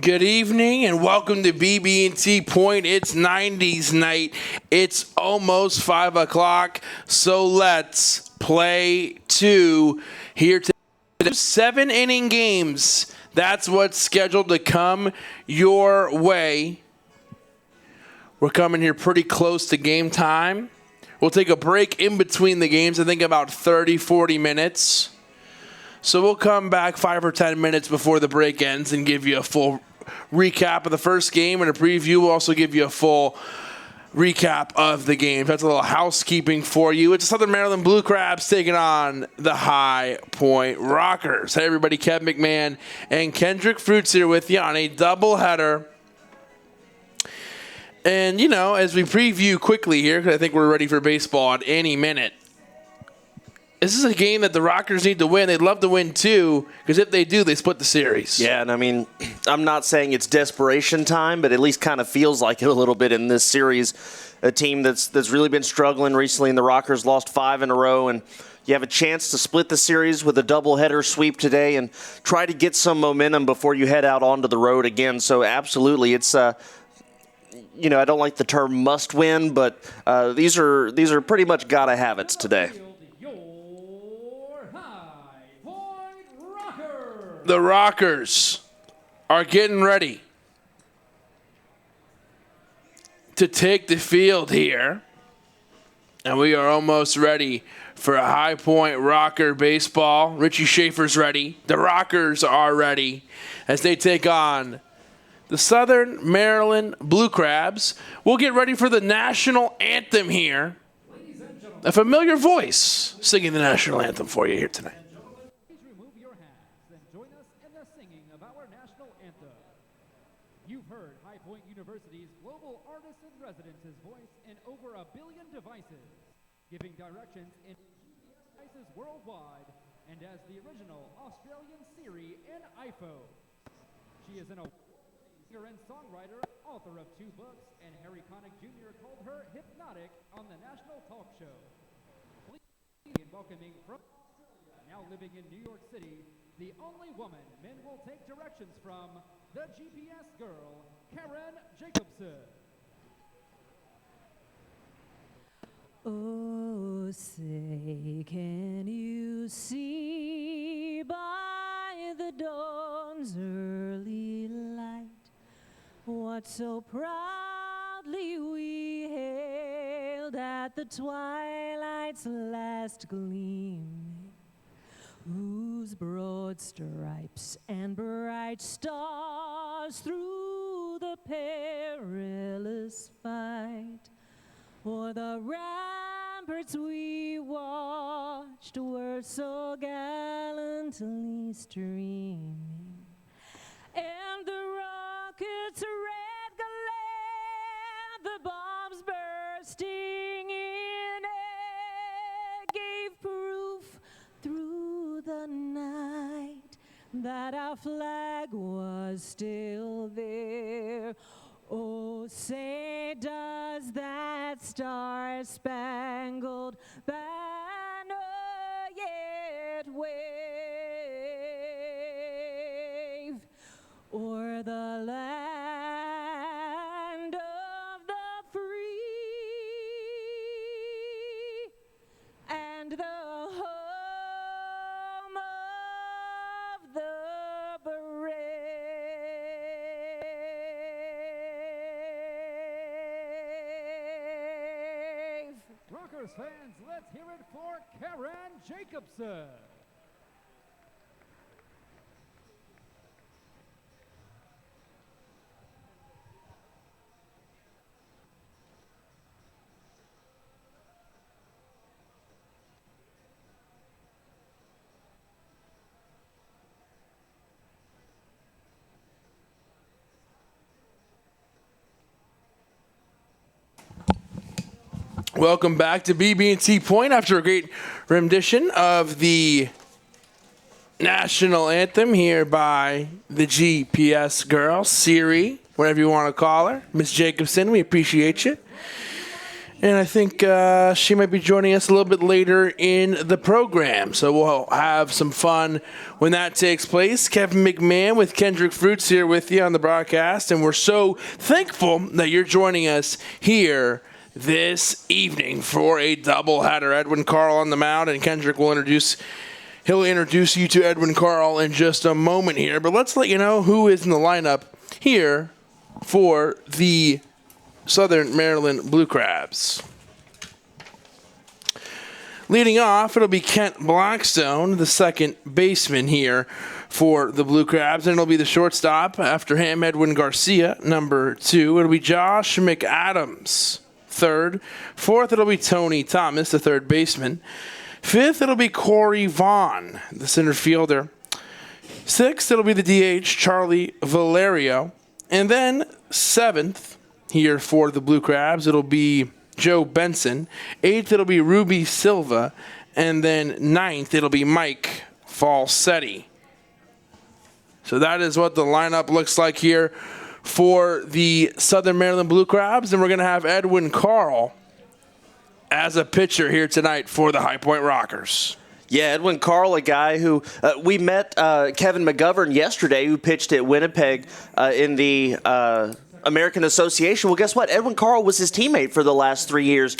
Good evening and welcome to BB&T Point. It's 90s night. It's almost 5 o'clock, so let's play two here today. 7-inning games. That's what's scheduled to come your way. We're coming here pretty close to game time. We'll take a break in between the games, I think about 30, 40 minutes. So we'll come back 5 or 10 minutes before the break ends and give you a full recap of the first game and a preview. We'll also give you a full recap of the game. That's a little housekeeping for you. It's Southern Maryland Blue Crabs taking on the High Point Rockers. Hey everybody, Kev McMahon and Kendrick Fruits here with you on a doubleheader. And, you know, as we preview quickly here, because I think we're ready for baseball at any minute, this is a game that the Rockers need to win. They'd love to win, too, because if they do, they split the series. Yeah, and I mean, I'm not saying it's desperation time, but at least kind of feels like it a little bit in this series. A team that's really been struggling recently, and the Rockers lost 5 in a row, and you have a chance to split the series with a doubleheader sweep today and try to get some momentum before you head out onto the road again. So absolutely, it's you know, I don't like the term must win, but these are pretty much gotta have it's today. The Rockers are getting ready to take the field here, and we are almost ready for a High Point Rocker baseball. Richie Schaefer's ready. The Rockers are ready as they take on the Southern Maryland Blue Crabs. We'll get ready for the national anthem here. A familiar voice singing the national anthem for you here tonight. Please remove your hats and join us in the singing of our national anthem. You've heard High Point University's global artists in residence's voice in over 1 billion devices, giving directions in devices worldwide, and as the original Australian Siri in iPhone. She is an award singer and songwriter, author of 2 books, and Harry Connick Jr. called her hypnotic on the national talk show. Please in welcoming from Australia, now living in New York City, the only woman men will take directions from, the GPS girl, Karen Jacobson. Oh, say, can you see by the dawn's early light what so proudly we hailed at the twilight's last gleaming, whose broad stripes and bright stars through the perilous fight o'er the ramparts we watched were so gallantly streaming, and the rocket's red glare, the bombs bursting in air, gave proof through the night that our flag was still there. Oh, say, does that star-spangled banner yet wave o'er the land of the free and the home of the brave? Rockers fans, let's hear it for Karen Jacobson. Welcome back to BB&T Point after a great rendition of the national anthem here by the GPS girl, Siri, whatever you want to call her. Miss Jacobson, we appreciate you. And I think she might be joining us a little bit later in the program. So we'll have some fun when that takes place. Kevin McMahon with Kendrick Fruits here with you on the broadcast. And we're so thankful that you're joining us here this evening for a doubleheader. Edwin Carl on the mound, and Kendrick will introduce you to Edwin Carl in just a moment here. But let's let you know who is in the lineup here for the Southern Maryland Blue Crabs. Leading off, it'll be Kent Blackstone, the second baseman here for the Blue Crabs, and it'll be the shortstop. After him, Edwin Garcia, number 2. It'll be Josh McAdams, third. Fourth, it'll be Tony Thomas, the third baseman. Fifth, it'll be Corey Vaughn, the center fielder. Sixth, it'll be the DH, Charlie Valerio. And then seventh, here for the Blue Crabs, it'll be Joe Benson. Eighth, it'll be Ruby Silva. And then ninth, it'll be Mike Falsetti. So that is what the lineup looks like here for the Southern Maryland Blue Crabs. And we're going to have Edwin Carl as a pitcher here tonight for the High Point Rockers. Yeah, Edwin Carl, a guy who we met Kevin McGovern yesterday, who pitched at Winnipeg in the American Association. Well, guess what? Edwin Carl was his teammate for the last 3 years